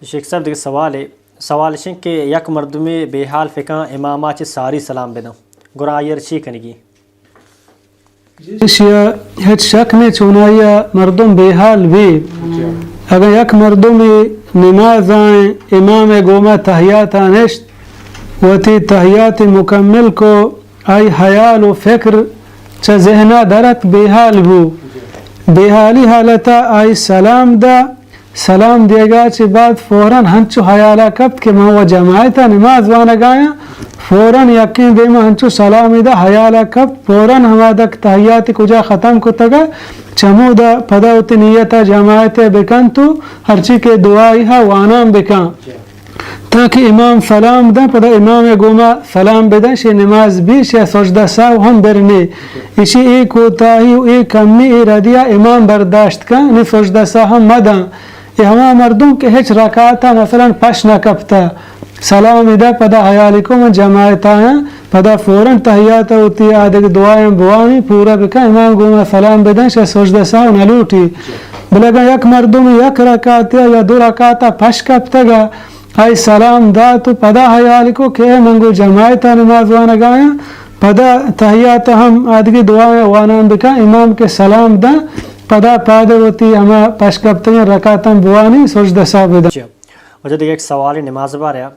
شیخ صاحب دیگه سوال شن که یک مردمی به حال فکان اماما چه ساری سلام بدم گرایر چی کنگی شیا هیچ شک نہیں چونایا مردم بے حال بھی اگر یک مردمی نماز آئیں امام گوما تحیات آنشت وتی تحیات مکمل کو آئی حیال و فکر چا ذہنہ درت بے حال بو بے حالی حالتا آئی سلام دا سلام دے گا چی بعد فوراً ہنچو حیالہ کبت کہ میں وہ جماعتا نماز وانا گایا فوراً یقین دے میں ہنچو سلامی دا حیالہ کبت فوراً ہما دک تحیاتی کجا ختم کو تگا چمو دا پداوتی نیتا جماعت بکن تو ہرچی کے دعائی ہا وانام بکن تاکہ امام سلام دا پدا امام گوما سلام بدن شی نماز بھی شی سجدہ ساو ہم برنے اسی ایک ہوتاہی و ایک کمی ارادیہ امام برداشت کا نی سجدہ سا ہم مدن یہ ہما مردم کے ہچ رکاتا مثلا پش نہ کپتا سلام ادا پدا حیالی کو من جماعت آیا پدا فوراً تحیات ہوتی آدھے دعائیں بوانی پورا بکا امام گوما سلام بدن شی سجدہ ساو نلوٹی بلگا یک مردم یک رکاتا یا دو رکاتا پش کپتا گا آئی سلام دا تو پدا حیالی کو کہ منگو جماعتا نماز وانا گایا پدا تحیات ہم آدھگی دعائیں وانا بکا امام کے سلام دا پدا پادے ہوتی ہما پشکبتے ہیں رکاتاں بوانی سجدہ صاحب دا وجہ دیکھ ایک سوالی نماز باریا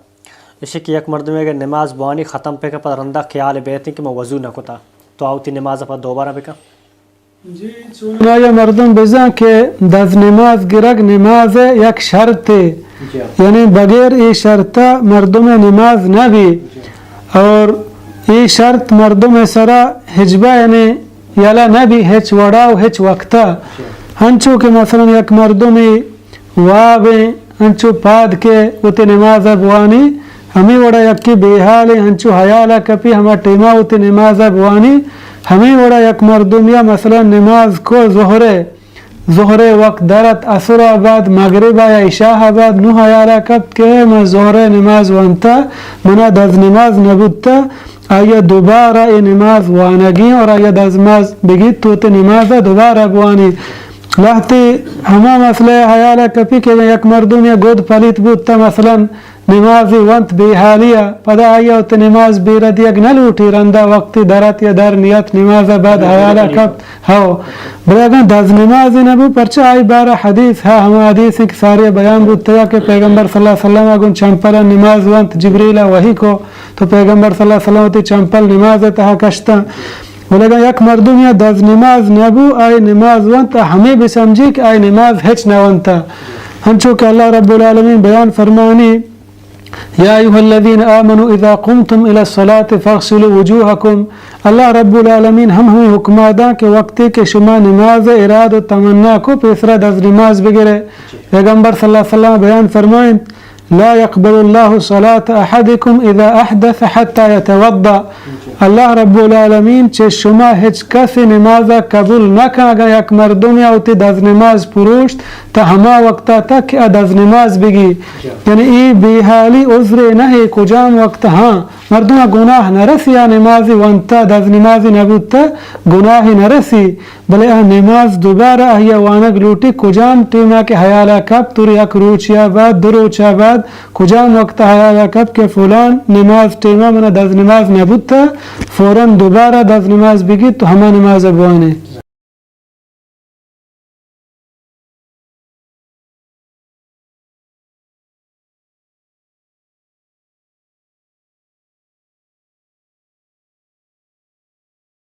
اسے کہ یک مردمی اگر نماز بوانی ختم پہ کا پدا رندہ خیال بیتی کہ میں وضو نہ کتا تو آوتی نماز پا دوبارہ بکا جی چونما یا مردم بزن کہ دز نماز گرگ نماز یک شرط یعنی بغیر ای شرطہ مردم نماز نہ بھی اور ای شرط مردم سرا حجبہ یعنی یالا نہ بھی ہچ وڑاو ہچ وقتا ہنچو کہ مثلا یک مردمی وابیں ہنچو پاد کے ہوتے نماز بوانی ہمیں وڑا یکی بے حال ہنچو حیالہ کپی ہما ٹیما ہوتے نماز بوانی ہمیں وڑا یک مردمیا مثلا نماز کو ظہر وقت درت عصر آباد مغرب یا عشاء آباد نو حیالہ کب کہ میں ظہر نماز وانتا منا دز نماز نبودتا آیا دوبارہ ای نماز وانگی اور آیا دز نماز بگید تو تی نماز دوبارہ بوانی لہتی ہما مسئلہ حیالہ کپی کہ یک مردم یا گود پلیت بودتا مثلا نمازی وانت بے حالیہ پدا آیا تی نماز بیرد یک نلوٹی رندہ وقتی درت یا در نیت نماز بعد حیالہ کپ ہاو بلیگن دز نمازی نبو پرچہ آئی بارہ حدیث ہا ہما حدیث ایک سارے بیان بودتا کہ پیغمبر صلی اللہ علیہ وسلم اگن چمپلا نماز وانت جبریلہ وحی کو تو پیغمبر صلی اللہ علیہ وسلم تی چمپل نماز تہا کشتا بلیگا یک مردم یا دز نماز نبو آئی نماز وانتا ہمیں بھی سمجھی کہ آئی نماز ہچ نوانتا ہنچو کہ اللہ رب العالمین بیان فرمانی یا ایوہ الذین آمنوا اذا قمتم الى الصلاة فاغسلوا وجوہکم اللہ رب العالمین ہمیں حکمہ دا کہ وقتی کہ شما نماز اراد و تمنا کو پیسرا دز نماز بگرے پیغمبر صلی اللہ علیہ وسلم بیان فرمائیں لا يقبل الله صلاة أحدكم إذا أحدث حتى يتوضأ اللہ رب العالمین چه شما هیچ کسی نماز قبول نکا اگر یک مردمی اوتی دز نماز پروشت تا ہما وقتا تک دز نماز بگی یعنی ای بیحالی عذر نہیں کجام وقت ہاں مردم گناہ نرسی یا نمازی وانتا دز نمازی نبودتا گناہ نرسی بلے نماز دوبارہ احیا وانگ لوٹی کجام ٹیمہ کے حیالہ کب توری یک روچیا بعد دو روچیا بعد کجام وقت حیالہ کب کہ فلان نماز ٹیمہ منا دز نماز نبودتا فوراً دوبارہ دز نماز بگی تو ہما نماز بوانے